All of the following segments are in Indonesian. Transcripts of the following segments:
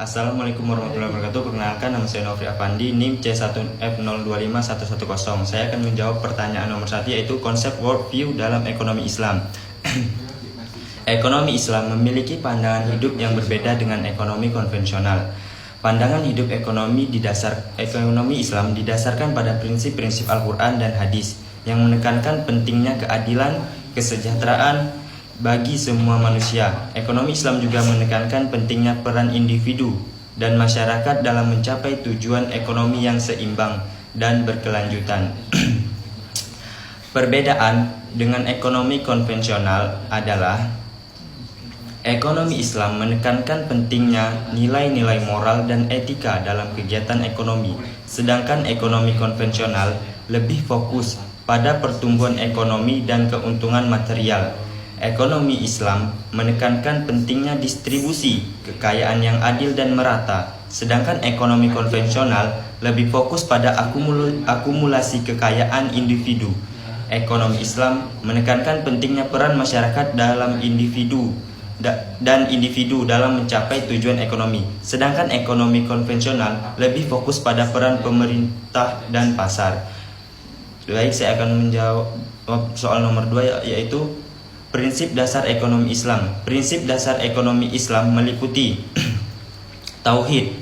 Assalamualaikum warahmatullahi wabarakatuh. Perkenalkan, nama saya Nofri Afandi, NIM C1F025110. Saya akan menjawab pertanyaan nomor 1, yaitu konsep worldview dalam ekonomi Islam. Ekonomi Islam memiliki pandangan hidup yang berbeda dengan ekonomi konvensional. Pandangan hidup ekonomi Islam didasarkan pada prinsip-prinsip Al-Quran dan hadis yang menekankan pentingnya keadilan, kesejahteraan bagi semua manusia. Ekonomi Islam juga menekankan pentingnya peran individu dan masyarakat dalam mencapai tujuan ekonomi yang seimbang dan berkelanjutan. Perbedaan dengan ekonomi konvensional adalah ekonomi Islam menekankan pentingnya nilai-nilai moral dan etika dalam kegiatan ekonomi, sedangkan ekonomi konvensional lebih fokus pada pertumbuhan ekonomi dan keuntungan material. Ekonomi Islam menekankan pentingnya distribusi kekayaan yang adil dan merata, sedangkan ekonomi konvensional lebih fokus pada akumulasi kekayaan individu. Ekonomi Islam menekankan pentingnya peran masyarakat dalam individu dalam mencapai tujuan ekonomi, sedangkan ekonomi konvensional lebih fokus pada peran pemerintah dan pasar. Baik, saya akan menjawab soal nomor 2, yaitu prinsip dasar ekonomi Islam. Prinsip dasar ekonomi Islam meliputi tauhid,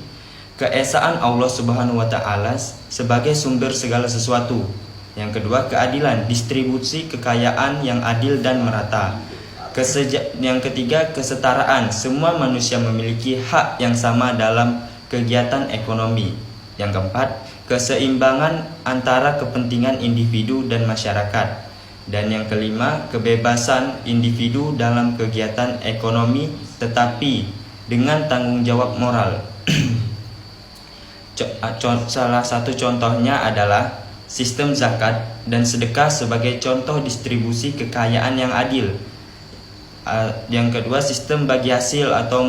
keesaan Allah Subhanahu wa taala sebagai sumber segala sesuatu. Yang kedua, keadilan, distribusi kekayaan yang adil dan merata. Yang ketiga, kesetaraan, semua manusia memiliki hak yang sama dalam kegiatan ekonomi. Yang keempat, keseimbangan antara kepentingan individu dan masyarakat. Dan yang kelima, kebebasan individu dalam kegiatan ekonomi tetapi dengan tanggung jawab moral. Salah satu contohnya adalah sistem zakat dan sedekah sebagai contoh distribusi kekayaan yang adil. Yang kedua, sistem bagi hasil atau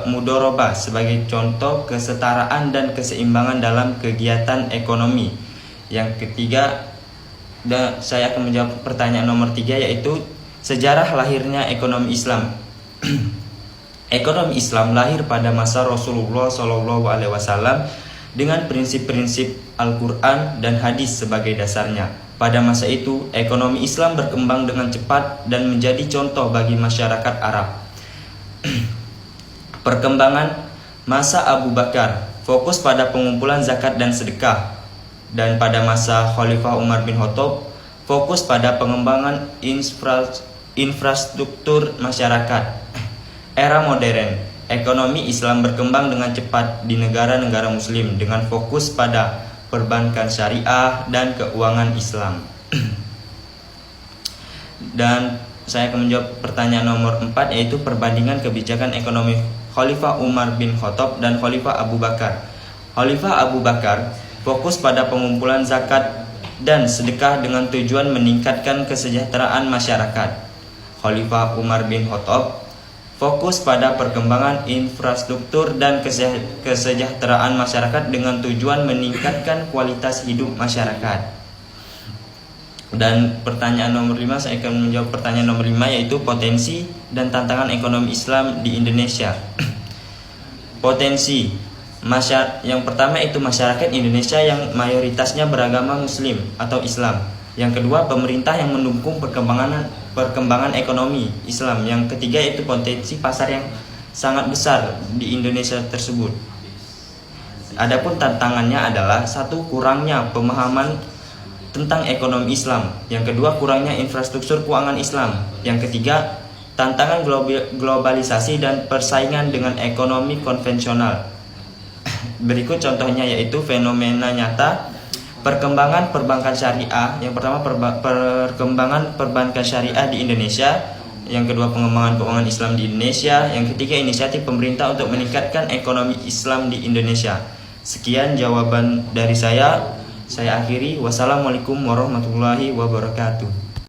mudorobah sebagai contoh kesetaraan dan keseimbangan dalam kegiatan ekonomi. Yang ketiga, dan saya akan menjawab pertanyaan nomor 3, yaitu sejarah lahirnya ekonomi Islam. Ekonomi Islam lahir pada masa Rasulullah SAW dengan prinsip-prinsip Al-Quran dan hadis sebagai dasarnya. Pada masa itu, ekonomi Islam berkembang dengan cepat dan menjadi contoh bagi masyarakat Arab. Perkembangan masa Abu Bakar fokus pada pengumpulan zakat dan sedekah. Dan pada masa Khalifah Umar bin Khattab fokus pada pengembangan infrastruktur masyarakat. Era modern, ekonomi Islam berkembang dengan cepat di negara-negara muslim dengan fokus pada perbankan syariah dan keuangan Islam. Dan saya akan menjawab pertanyaan nomor 4, yaitu perbandingan kebijakan ekonomi Khalifah Umar bin Khattab dan Khalifah Abu Bakar. Khalifah Abu Bakar fokus pada pengumpulan zakat dan sedekah dengan tujuan meningkatkan kesejahteraan masyarakat. Khalifah Umar bin Khattab fokus pada perkembangan infrastruktur dan kesejahteraan masyarakat dengan tujuan meningkatkan kualitas hidup masyarakat. Dan pertanyaan nomor 5, saya akan menjawab pertanyaan nomor 5, yaitu potensi dan tantangan ekonomi Islam di Indonesia. Potensi yang pertama itu masyarakat Indonesia yang mayoritasnya beragama Muslim atau Islam. Yang kedua, pemerintah yang mendukung perkembangan ekonomi Islam. Yang ketiga itu potensi pasar yang sangat besar di Indonesia tersebut. Adapun tantangannya adalah satu, kurangnya pemahaman tentang ekonomi Islam. Yang kedua, kurangnya infrastruktur keuangan Islam. Yang ketiga, tantangan globalisasi dan persaingan dengan ekonomi konvensional. Berikut contohnya, yaitu fenomena nyata perkembangan perbankan syariah. Yang pertama, perkembangan perbankan syariah di Indonesia. Yang kedua, pengembangan keuangan Islam di Indonesia. Yang ketiga, inisiatif pemerintah untuk meningkatkan ekonomi Islam di Indonesia. Sekian jawaban dari saya akhiri. Wassalamualaikum warahmatullahi wabarakatuh.